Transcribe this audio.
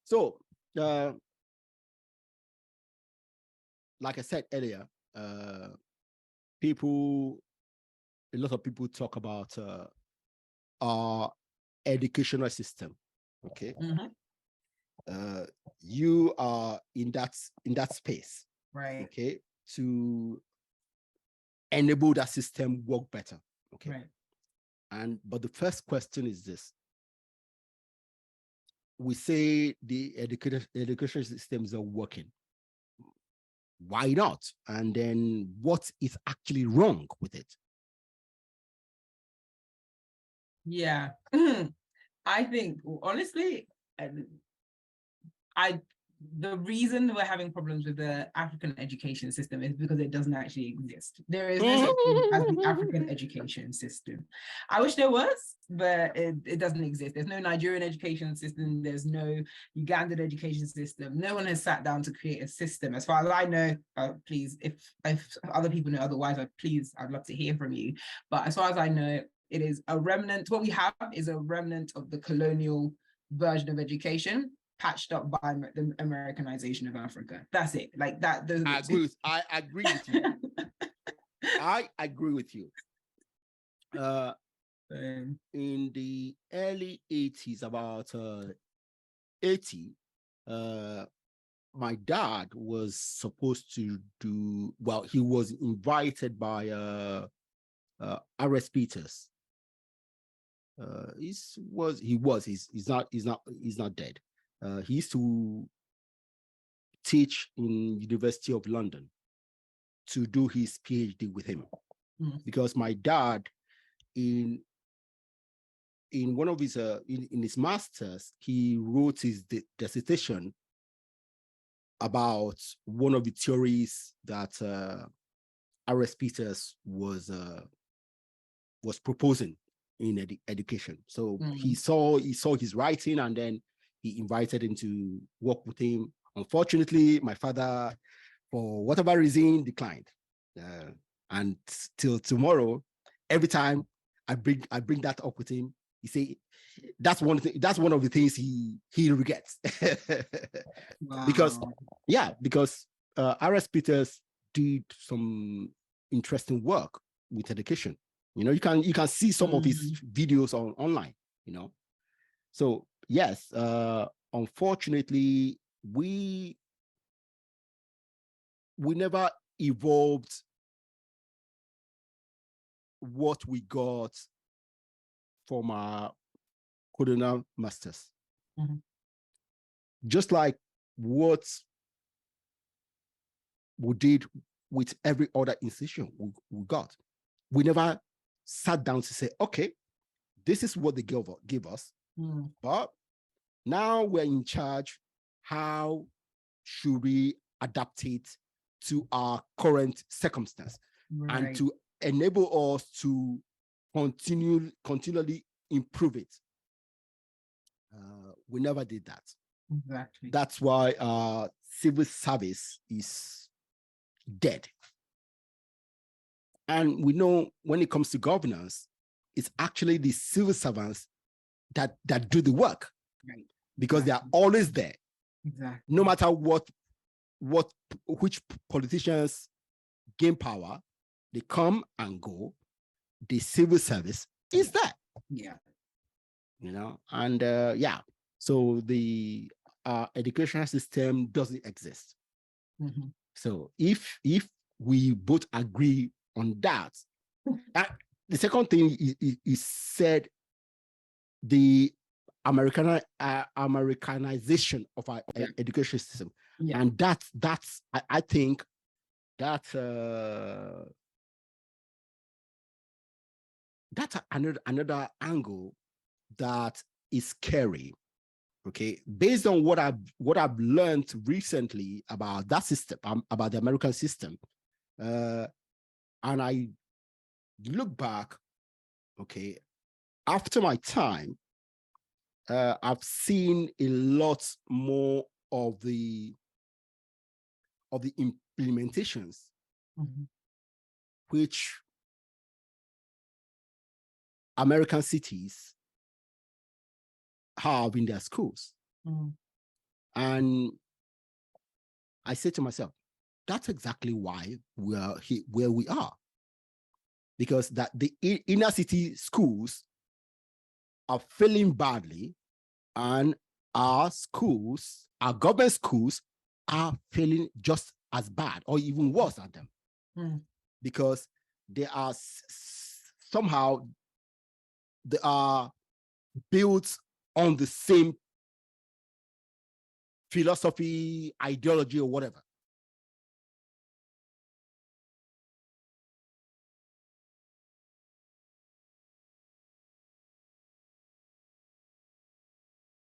So, like I said earlier, a lot of people talk about our educational system. Okay, you are in that space, right? Okay, to enable that system work better. Okay, right. But the first question is this: we say the education system is not working. Why not? And then what is actually wrong with it? Yeah. I think, honestly, the reason we're having problems with the African education system is because it doesn't actually exist. There is no such thing as the African education system. I wish there was, but it doesn't exist. There's no Nigerian education system. There's no Ugandan education system. No one has sat down to create a system. As far as I know, please, if other people know otherwise, I'd love to hear from you. But as far as I know, it is a remnant. What we have is a remnant of the colonial version of education, patched up by the Americanization of Africa. That's it. Like that. I agree with you. I agree with you. In the early 80s, about 80, my dad was supposed to do, well, he was invited by R.S. Peters. He's not dead. He used to teach in University of London, to do his PhD with him, because my dad, in one of his in his masters, he wrote his dissertation about one of the theories that R.S. Peters was proposing in education. So he saw his writing, and then he invited him to work with him. Unfortunately, my father, for whatever reason, declined. And till tomorrow, every time I bring that up with him, he say that's one of the things he regrets. Wow. Because R.S. Peters did some interesting work with education. You can see some of his videos online. So yes, unfortunately, we never evolved what we got from our colonial masters. Just like what we did with every other institution we got. We never sat down to say, okay, this is what they give us, but now we're in charge. How should we adapt it to our current circumstance, and to enable us to continually improve it? We never did that. Exactly. That's why civil service is dead. And we know when it comes to governance, it's actually the civil servants that do the work, right? Because they are always there. Exactly. No matter which politicians gain power, they come and go. The civil service is there. Yeah. And so the educational system doesn't exist. So if we both agree on that, the second thing is said, the Americanization of our education system, and that's I think that's another angle that is scary. Okay, based on what I've learned recently about that system, about the American system, and I look back, okay, after my time, I've seen a lot more of the implementations, which American cities have in their schools. And I say to myself, that's exactly why we are here, where we are. Because that the inner city schools are failing badly, and our schools, our government schools, are failing just as bad or even worse than them. Because they are somehow they are built on the same philosophy, ideology, or whatever.